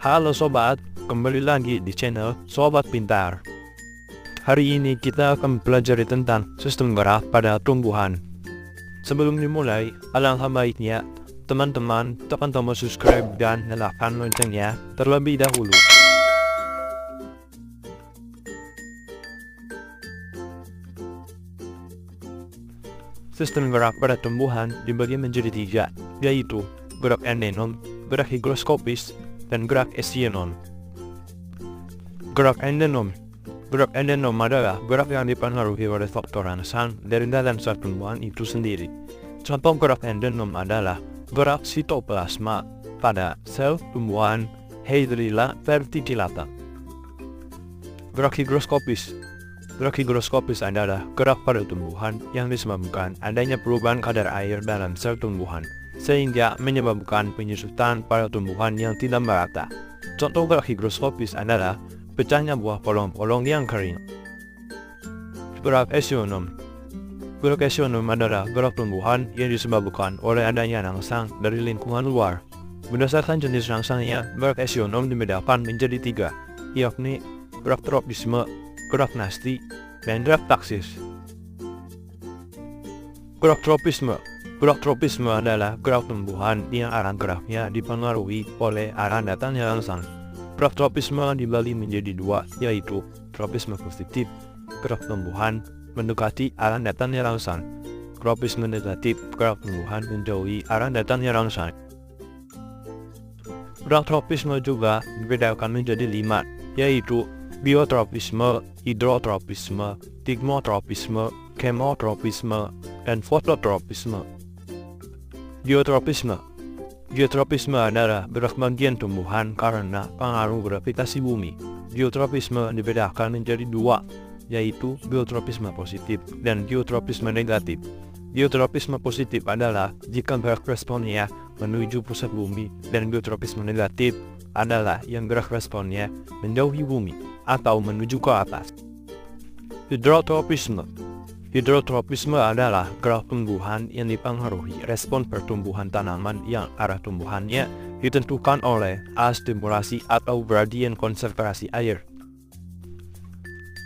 Halo sobat, kembali lagi di channel Sobat Pintar. Hari ini kita akan belajar tentang sistem gerak pada tumbuhan. Sebelum dimulai, alangkah baiknya teman-teman tekan tombol subscribe dan nyalakan loncengnya terlebih dahulu. Sistem gerak pada tumbuhan dibagi menjadi tiga, yaitu gerak endonom, gerak higroskopis, dan gerak esionom. Gerak endonom adalah gerak yang dipengaruhi oleh faktor rangsang dari dalam sel tumbuhan itu sendiri. Contoh gerak endonom adalah gerak sitoplasma pada sel tumbuhan Hydrilla verticillata. Gerak higroskopis adalah gerak pada tumbuhan yang disebabkan adanya perubahan kadar air dalam sel tumbuhan, sehingga menyebabkan penyusutan pada tumbuhan yang tidak merata. Contoh gerak higroskopis adalah pecahnya buah polong-polong yang kering. Gerak esionom adalah gerak tumbuhan yang disebabkan oleh adanya rangsang dari lingkungan luar. Berdasarkan jenis rangsangnya, gerak esionom dibedakan menjadi tiga, yakni gerak tropisme, gerak nasti, dan gerak taksis. Gerak tropisme adalah gerak tumbuhan yang arah geraknya dipengaruhi oleh arah datangnya rangsang. Gerak tropisme dibagi menjadi dua, yaitu tropisme positif, gerak tumbuhan mendekati arah datangnya rangsang. Tropisme negatif, gerak tumbuhan menjauhi arah datangnya rangsang. Gerak tropisme juga dibedakan menjadi lima, yaitu biotropisme, hidrotropisme, tigmotropisme, kemotropisme, dan fototropisme. Geotropisme adalah gerak bagian tumbuhan karena pengaruh gravitasi bumi. Geotropisme dibedakan menjadi dua, yaitu geotropisme positif dan geotropisme negatif. Geotropisme positif adalah jika gerak responnya menuju pusat bumi, dan geotropisme negatif adalah yang gerak responnya menjauhi bumi atau menuju ke atas. Hidrotropisme adalah gerak tumbuhan yang dipengaruhi respon pertumbuhan tanaman yang arah tumbuhannya ditentukan oleh stimulasi atau gradien konsentrasi air.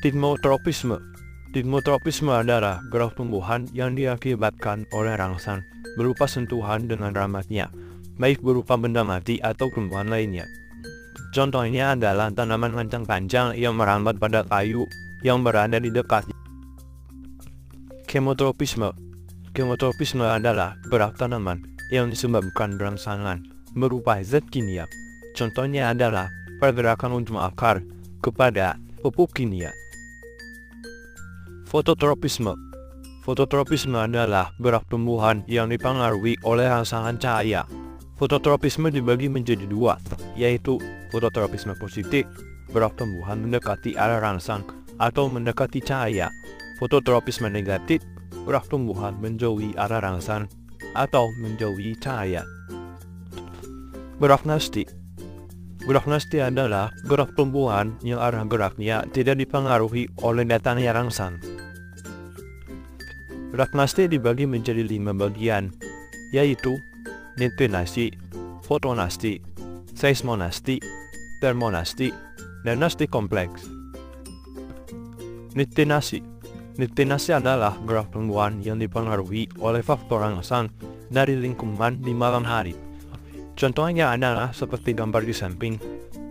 Tigmotropisme adalah gerak tumbuhan yang diakibatkan oleh rangsang berupa sentuhan dengan ramatnya, baik berupa benda mati atau tumbuhan lainnya. Contohnya adalah tanaman lancang panjang yang merambat pada kayu yang berada di dekat. Kemotropisme adalah gerak tanaman yang disebabkan rangsangan berupa zat kimia. Contohnya adalah pergerakan ujung akar kepada pupuk kimia. Fototropisme adalah gerak tumbuhan yang dipengaruhi oleh rangsangan cahaya. Fototropisme dibagi menjadi dua, yaitu fototropisme positif, gerak tumbuhan mendekati arah rangsang atau mendekati cahaya. Fototropisme negatif, gerak tumbuhan menjauhi arah rangsang atau menjauhi cahaya. Gerak nasti adalah gerak tumbuhan yang arah geraknya tidak dipengaruhi oleh datangnya rangsang. Gerak nasti dibagi menjadi 5 bagian, yaitu nasti, fotonasti, seismonasti, termonasti, dan nasti kompleks. Nasti adalah gerak tumbuhan yang dipengaruhi oleh faktor rangsang dari lingkungan di malam hari. Contohnya adalah seperti gambar di samping,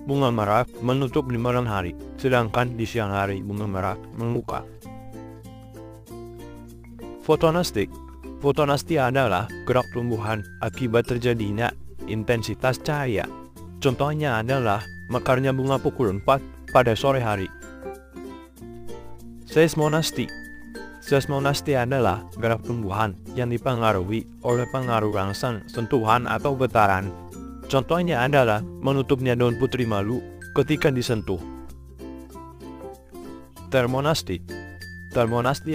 bunga merak menutup di malam hari, sedangkan di siang hari bunga merak membuka. Fotonasti adalah gerak tumbuhan akibat terjadinya intensitas cahaya. Contohnya adalah mekarnya bunga pukul 4 pada sore hari. Seismonasti adalah gerak tumbuhan yang dipengaruhi oleh pengaruh rangsang, sentuhan, atau getaran. Contohnya adalah menutupnya daun putri malu ketika disentuh. Termonasti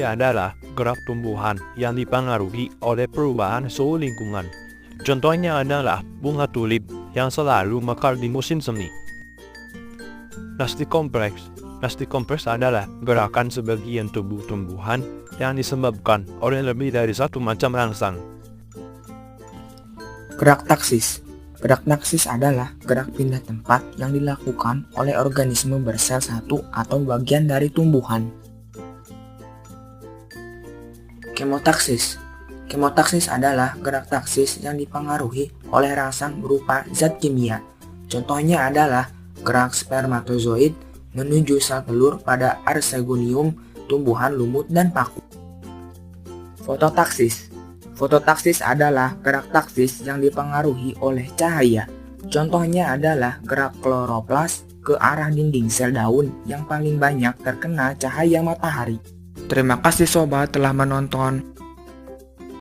adalah gerak tumbuhan yang dipengaruhi oleh perubahan suhu lingkungan. Contohnya adalah bunga tulip yang selalu mekar di musim semi. Nasti kompleks adalah gerakan sebagian tubuh tumbuhan yang disebabkan oleh lebih dari satu macam rangsang. Gerak taksis Gerak taksis adalah gerak pindah tempat yang dilakukan oleh organisme bersel satu atau bagian dari tumbuhan. Kemotaksis. Kemotaksis adalah gerak taksis yang dipengaruhi oleh rangsang berupa zat kimia. Contohnya adalah gerak spermatozoid menuju sel telur pada Arsegonium, tumbuhan lumut dan paku. Fototaksis. Fototaksis adalah gerak taksis yang dipengaruhi oleh cahaya. Contohnya adalah gerak kloroplas ke arah dinding sel daun yang paling banyak terkena cahaya matahari. Terima kasih sobat telah menonton.